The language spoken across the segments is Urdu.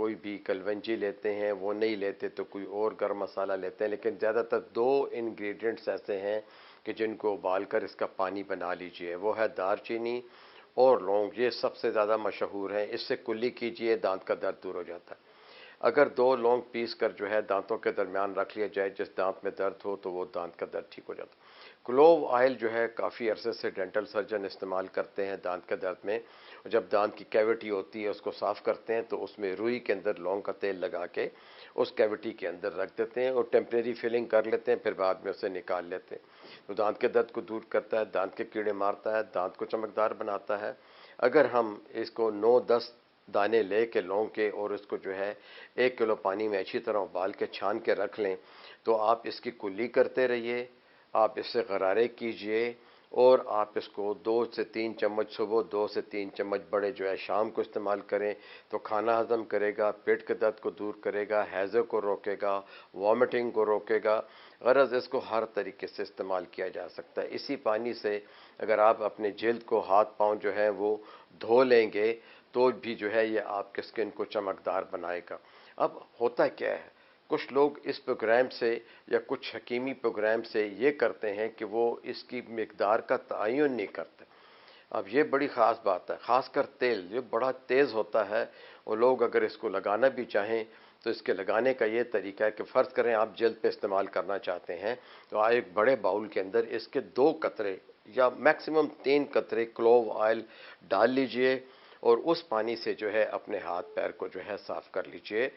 کوئی بھی کلونجی لیتے ہیں، وہ نہیں لیتے تو کوئی اور گرم مسالہ لیتے ہیں، لیکن زیادہ تر دو انگریڈینٹس ایسے ہیں کہ جن کو ابال کر اس کا پانی بنا لیجئے، وہ ہے دار چینی اور لونگ۔ یہ سب سے زیادہ مشہور ہیں، اس سے کلی کیجئے، دانت کا درد دور ہو جاتا ہے۔ اگر دو لونگ پیس کر جو ہے دانتوں کے درمیان رکھ لیا جائے، جس دانت میں درد ہو تو وہ دانت کا درد ٹھیک ہو جاتا ہے۔ کلوو آئل جو ہے کافی عرصے سے ڈینٹل سرجن استعمال کرتے ہیں دانت کے درد میں۔ جب دانت کی کیوٹی ہوتی ہے اس کو صاف کرتے ہیں تو اس میں روئی کے اندر لونگ کا تیل لگا کے اس کیوٹی کے اندر رکھ دیتے ہیں اور ٹیمپریری فلنگ کر لیتے ہیں، پھر بعد میں اسے نکال لیتے ہیں۔ تو دانت کے درد کو دور کرتا ہے، دانت کے کیڑے مارتا ہے، دانت کو چمکدار بناتا ہے۔ اگر ہم اس کو 9-10 دانے لے کے لونگ کے اور اس کو جو ہے 1 کلو پانی میں اچھی طرح ابال کے چھان کے رکھ لیں تو آپ اس کی کلی کرتے رہیے، آپ اس سے غرارے کیجئے اور آپ اس کو 2 سے 3 چمچ صبح، 2 سے 3 چمچ بڑے جو ہے شام کو استعمال کریں تو کھانا ہضم کرے گا، پیٹ کے درد کو دور کرے گا، ہیضے کو روکے گا، وامٹنگ کو روکے گا۔ غرض اس کو ہر طریقے سے استعمال کیا جا سکتا ہے۔ اسی پانی سے اگر آپ اپنے جلد کو ہاتھ پاؤں جو ہے وہ دھو لیں گے تو بھی جو ہے یہ آپ کے سکن کو چمکدار بنائے گا۔ اب ہوتا کیا ہے، کچھ لوگ اس پروگرام سے یا کچھ حکیمی پروگرام سے یہ کرتے ہیں کہ وہ اس کی مقدار کا تعین نہیں کرتے۔ اب یہ بڑی خاص بات ہے، خاص کر تیل جو بڑا تیز ہوتا ہے، اور لوگ اگر اس کو لگانا بھی چاہیں تو اس کے لگانے کا یہ طریقہ ہے کہ فرض کریں آپ جلد پہ استعمال کرنا چاہتے ہیں تو آپ ایک بڑے باؤل کے اندر اس کے 2 قطرے یا میکسیمم 3 قطرے کلوو آئل ڈال لیجئے اور اس پانی سے جو ہے اپنے ہاتھ پیر کو جو ہے صاف کر لیجئے۔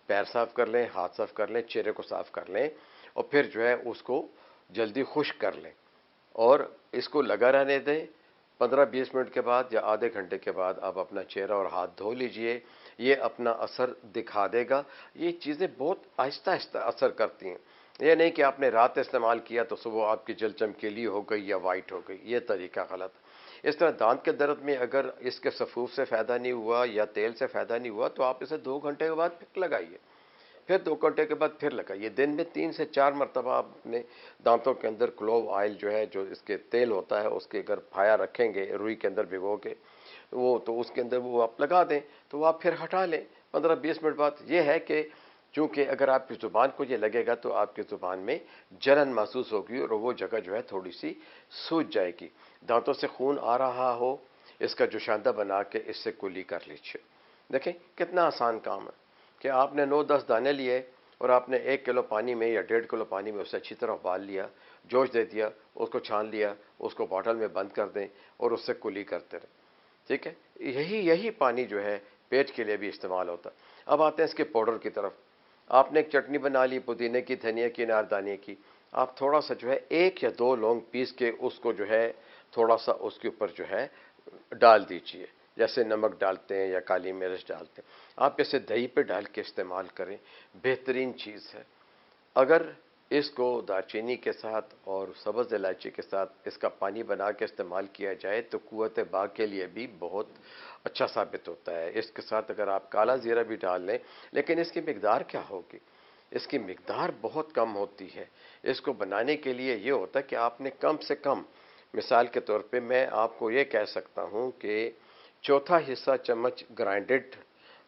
پیر صاف کر لیں، ہاتھ صاف کر لیں، چہرے کو صاف کر لیں اور پھر جو ہے اس کو جلدی خشک کر لیں اور اس کو لگا رہنے دیں۔ 15-20 منٹ کے بعد یا آدھے گھنٹے کے بعد آپ اپنا چہرہ اور ہاتھ دھو لیجئے، یہ اپنا اثر دکھا دے گا۔ یہ چیزیں بہت آہستہ آہستہ اثر کرتی ہیں، یہ نہیں کہ آپ نے رات استعمال کیا تو صبح آپ کی جلد چمکیلی ہو گئی یا وائٹ ہو گئی، یہ طریقہ غلط ہے۔ اس طرح دانت کے درد میں اگر اس کے سفوف سے فائدہ نہیں ہوا یا تیل سے فائدہ نہیں ہوا تو آپ اسے 2 گھنٹے کے بعد پھر لگائیے، پھر 2 گھنٹے کے بعد پھر لگائیے۔ دن میں 3 سے 4 مرتبہ آپ اپنے دانتوں کے اندر کلوو آئل جو ہے، جو اس کے تیل ہوتا ہے، اس کے اگر پھایا رکھیں گے روئی کے اندر بھگو کے وہ تو اس کے اندر وہ آپ لگا دیں تو وہ آپ پھر ہٹا لیں 15-20 منٹ بعد۔ یہ ہے کہ چونکہ اگر آپ کی زبان کو یہ لگے گا تو آپ کی زبان میں جلن محسوس ہوگی اور وہ جگہ جو ہے تھوڑی سی سوج جائے گی۔ دانتوں سے خون آ رہا ہو، اس کا جوشاندہ بنا کے اس سے کلی کر لیجیے۔ دیکھیں کتنا آسان کام ہے کہ آپ نے 9-10 دانے لیے اور آپ نے 1 کلو پانی میں یا 1.5 کلو پانی میں اسے اچھی طرح ابال لیا، جوش دے دیا، اس کو چھان لیا، اس کو باٹل میں بند کر دیں اور اس سے کلی کرتے رہیں۔ ٹھیک ہے، یہی پانی جو ہے پیٹ کے لیے بھی استعمال ہوتا ہے۔ اب آتے ہیں اس کے پاؤڈر کی طرف۔ آپ نے ایک چٹنی بنا لی پودینے کی، دھنیا کی، اناردانے کی، آپ تھوڑا سا جو ہے 1 یا 2 لونگ پیس کے اس کو جو ہے تھوڑا سا اس کے اوپر جو ہے ڈال دیجئے، جیسے نمک ڈالتے ہیں یا کالی مرچ ڈالتے ہیں۔ آپ اسے دہی پہ ڈال کے استعمال کریں، بہترین چیز ہے۔ اگر اس کو دارچینی کے ساتھ اور سبز الائچی کے ساتھ اس کا پانی بنا کے استعمال کیا جائے تو قوت باغ کے لیے بھی بہت اچھا ثابت ہوتا ہے۔ اس کے ساتھ اگر آپ کالا زیرہ بھی ڈال لیں، لیکن اس کی مقدار کیا ہوگی؟ اس کی مقدار بہت کم ہوتی ہے۔ اس کو بنانے کے لیے یہ ہوتا ہے کہ آپ نے کم سے کم، مثال کے طور پہ میں آپ کو یہ کہہ سکتا ہوں کہ 1/4 حصہ چمچ گرائنڈڈ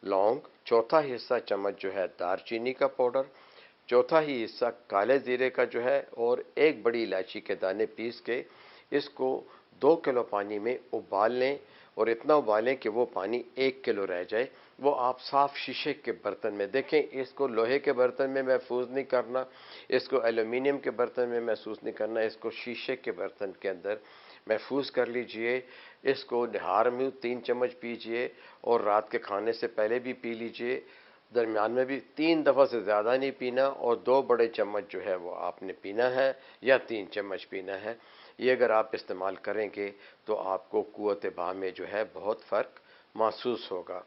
لونگ، 1/4 حصہ چمچ جو ہے دارچینی کا پاؤڈر، 1/4 ہی حصہ کالے زیرے کا جو ہے اور 1 بڑی الائچی کے دانے پیس کے اس کو 2 کلو پانی میں ابال لیں اور اتنا ابالیں کہ وہ پانی 1 کلو رہ جائے۔ وہ آپ صاف شیشے کے برتن میں، دیکھیں اس کو لوہے کے برتن میں محفوظ نہیں کرنا، اس کو ایلومینیم کے برتن میں محفوظ نہیں کرنا، اس کو شیشے کے برتن کے اندر محفوظ کر لیجئے۔ اس کو نہار میں 3 چمچ پیجئے اور رات کے کھانے سے پہلے بھی پی لیجئے، درمیان میں بھی 3 دفعہ سے زیادہ نہیں پینا، اور 2 بڑے چمچ جو ہے وہ آپ نے پینا ہے یا 3 چمچ پینا ہے۔ یہ اگر آپ استعمال کریں گے تو آپ کو قوت باہ میں جو ہے بہت فرق محسوس ہوگا۔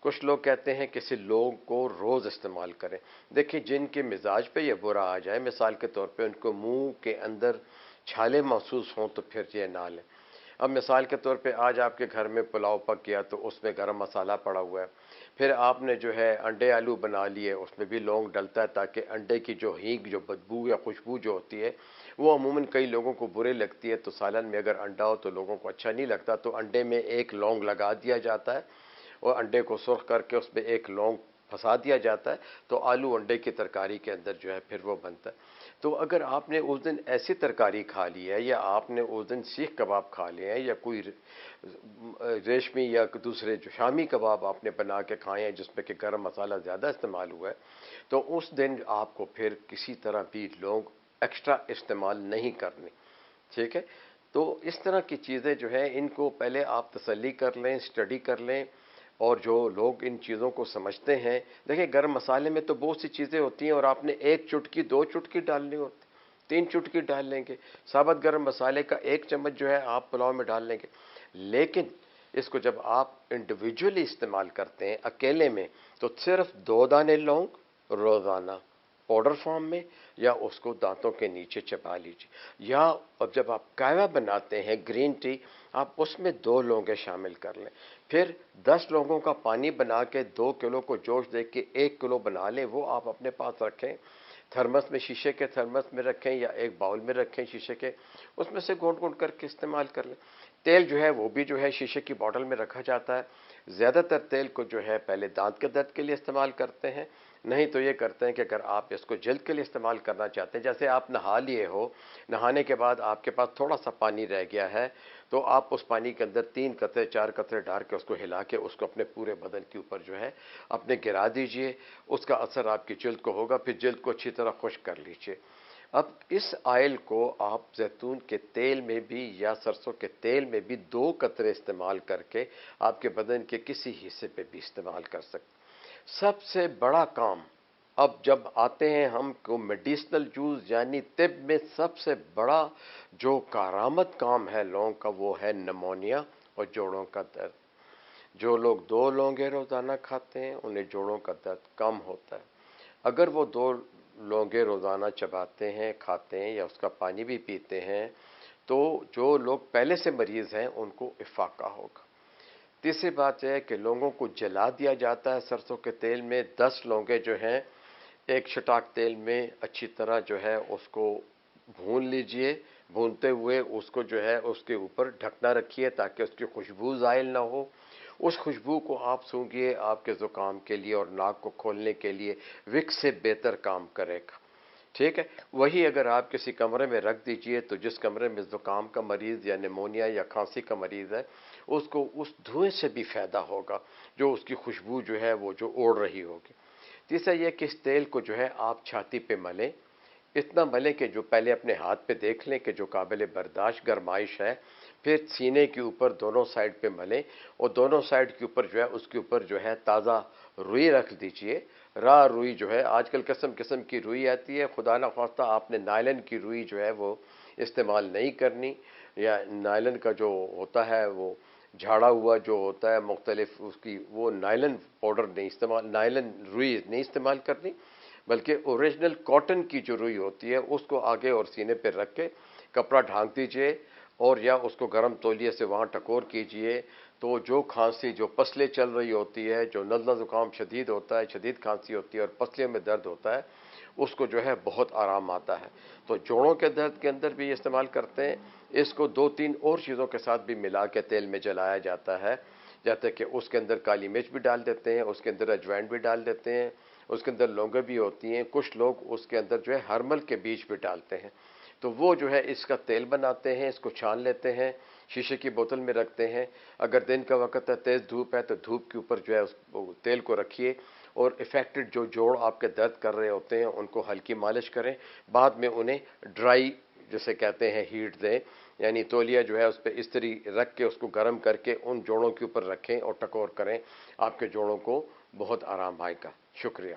کچھ لوگ کہتے ہیں کسی لوگ کو روز استعمال کریں۔ دیکھیں جن کے مزاج پہ یہ برا آ جائے، مثال کے طور پہ ان کو منہ کے اندر چھالے محسوس ہوں تو پھر یہ نہ لیں۔ اب مثال کے طور پہ آج آپ کے گھر میں پلاؤ پک گیا تو اس میں گرم مسالہ پڑا ہوا ہے، پھر آپ نے جو ہے انڈے آلو بنا لیے، اس میں بھی لونگ ڈلتا ہے تاکہ انڈے کی جو ہینگ، جو بدبو یا خوشبو جو ہوتی ہے وہ عموماً کئی لوگوں کو برے لگتی ہے، تو سالن میں اگر انڈا ہو تو لوگوں کو اچھا نہیں لگتا، تو انڈے میں 1 لونگ لگا دیا جاتا ہے اور انڈے کو سرخ کر کے اس میں 1 لونگ پھنسا دیا جاتا ہے تو آلو انڈے کی ترکاری کے اندر جو ہے پھر وہ بنتا ہے۔ تو اگر آپ نے اس دن ایسی ترکاری کھا لی ہے یا آپ نے اس دن سیخ کباب کھا لیے ہیں یا کوئی ریشمی یا دوسرے جو شامی کباب آپ نے بنا کے کھائے ہیں جس میں کہ گرم مسالہ زیادہ استعمال ہوا ہے، تو اس دن آپ کو پھر کسی طرح بھی لونگ ایکسٹرا استعمال نہیں کرنے، ٹھیک ہے؟ تو اس طرح کی چیزیں جو ہے ان کو پہلے آپ تسلی کر لیں، اسٹڈی کر لیں، اور جو لوگ ان چیزوں کو سمجھتے ہیں، دیکھیں گرم مسالے میں تو بہت سی چیزیں ہوتی ہیں اور آپ نے ایک چٹکی دو چٹکی ڈالنی ہوتی، تین چٹکی ڈال لیں گے، ثابت گرم مسالے کا ایک چمچ جو ہے آپ پلاؤ میں ڈال لیں گے، لیکن اس کو جب آپ انڈیویجولی استعمال کرتے ہیں اکیلے میں تو صرف 2 دانے لونگ روزانہ پاؤڈر فارم میں، یا اس کو دانتوں کے نیچے چبا لیجیے، یا اب جب آپ قہوہ بناتے ہیں گرین ٹی، آپ اس میں 2 لونگیں شامل کر لیں، پھر 10 لونگوں کا پانی بنا کے 2 کلو کو جوش دے کے 1 کلو بنا لیں، وہ آپ اپنے پاس رکھیں، تھرمس میں، شیشے کے تھرمس میں رکھیں یا ایک باؤل میں رکھیں شیشے کے، اس میں سے گھونٹ گھونٹ کر کے استعمال کر لیں۔ تیل جو ہے وہ بھی جو ہے شیشے کی بوٹل میں رکھا جاتا ہے، زیادہ تر تیل کو جو ہے پہلے دانت کے درد کے لیے استعمال کرتے ہیں، نہیں تو یہ کرتے ہیں کہ اگر آپ اس کو جلد کے لیے استعمال کرنا چاہتے ہیں، جیسے آپ نہا لیے ہو، نہانے کے بعد آپ کے پاس تھوڑا سا پانی رہ گیا ہے، تو آپ اس پانی کے اندر 3 قطرے 4 قطرے ڈال کے اس کو ہلا کے اس کو اپنے پورے بدن کے اوپر جو ہے اپنے گرا دیجئے، اس کا اثر آپ کی جلد کو ہوگا، پھر جلد کو اچھی طرح خشک کر لیجئے۔ اب اس آئل کو آپ زیتون کے تیل میں بھی یا سرسوں کے تیل میں بھی 2 قطرے استعمال کر کے آپ کے بدن کے کسی حصے پہ بھی استعمال کر سکتے۔ سب سے بڑا کام اب جب آتے ہیں ہم کو میڈیسنل یوز، یعنی طب میں سب سے بڑا جو کارآمد کام ہے لونگ کا، وہ ہے نمونیا اور جوڑوں کا درد۔ جو لوگ 2 لونگیں روزانہ کھاتے ہیں انہیں جوڑوں کا درد کم ہوتا ہے۔ اگر وہ 2 لونگیں روزانہ چباتے ہیں، کھاتے ہیں یا اس کا پانی بھی پیتے ہیں، تو جو لوگ پہلے سے مریض ہیں ان کو افاقہ ہوگا۔ تیسری بات یہ ہے کہ لونگوں کو جلا دیا جاتا ہے سرسوں کے تیل میں، 10 لونگیں جو ہیں ایک چھٹاک تیل میں اچھی طرح جو ہے اس کو بھون لیجئے، بھونتے ہوئے اس کو جو ہے اس کے اوپر ڈھکنا رکھیے تاکہ اس کی خوشبو زائل نہ ہو، اس خوشبو کو آپ سونگھیے، آپ کے زکام کے لیے اور ناک کو کھولنے کے لیے وکس سے بہتر کام کرے گا، ٹھیک ہے؟ وہی اگر آپ کسی کمرے میں رکھ دیجئے تو جس کمرے میں زکام کا مریض یا نیمونیا یا کھانسی کا مریض ہے اس کو اس دھوئیں سے بھی فائدہ ہوگا جو اس کی خوشبو جو ہے وہ جو اوڑھ رہی ہوگی۔ تیسرا یہ کہ اس تیل کو جو ہے آپ چھاتی پہ ملیں، اتنا ملیں کہ جو پہلے اپنے ہاتھ پہ دیکھ لیں کہ جو قابل برداشت گرمائش ہے، پھر سینے کے اوپر دونوں سائڈ پہ ملیں اور دونوں سائڈ کے اوپر جو ہے اس کے اوپر جو ہے تازہ روئی رکھ دیجئے، راہ روئی جو ہے آج کل قسم قسم کی روئی آتی ہے، خدا نہ خواستہ آپ نے نائلن کی روئی جو ہے وہ استعمال نہیں کرنی، یا نائلن کا جو ہوتا ہے وہ جھاڑا ہوا جو ہوتا ہے مختلف اس کی، وہ نائلن پاؤڈر نہیں استعمال، نائلن روئی نہیں استعمال کرنی، بلکہ اوریجنل کاٹن کی جو روئی ہوتی ہے اس کو آگے اور سینے پہ رکھ کے کپڑا ڈھانک دیجئے اور یا اس کو گرم تولیے سے وہاں ٹکور کیجئے، تو جو کھانسی جو پسلے چل رہی ہوتی ہے، جو نزلہ زکام شدید ہوتا ہے، شدید کھانسی ہوتی ہے اور پسلیوں میں درد ہوتا ہے، اس کو جو ہے بہت آرام آتا ہے۔ تو جوڑوں کے درد کے اندر بھی یہ استعمال کرتے ہیں، اس کو 2-3 اور چیزوں کے ساتھ بھی ملا کے تیل میں جلایا جاتا ہے، جیسے کہ اس کے اندر کالی مرچ بھی ڈال دیتے ہیں، اس کے اندر اجوائن بھی ڈال دیتے ہیں، اس کے اندر لونگیں بھی ہوتی ہیں، کچھ لوگ اس کے اندر جو ہے ہرمل کے بیج بھی ڈالتے ہیں، تو وہ جو ہے اس کا تیل بناتے ہیں، اس کو چھان لیتے ہیں، شیشے کی بوتل میں رکھتے ہیں، اگر دن کا وقت ہے تیز دھوپ ہے تو دھوپ کے اوپر جو ہے اس تیل کو رکھیے اور افیکٹڈ جو جوڑ آپ کے درد کر رہے ہوتے ہیں ان کو ہلکی مالش کریں، بعد میں انہیں ڈرائی جسے کہتے ہیں ہیٹ دیں، یعنی تولیہ جو ہے اس پہ استری رکھ کے اس کو گرم کر کے ان جوڑوں کے اوپر رکھیں اور ٹکور کریں، آپ کے جوڑوں کو بہت آرام آئے گا۔ شکریہ۔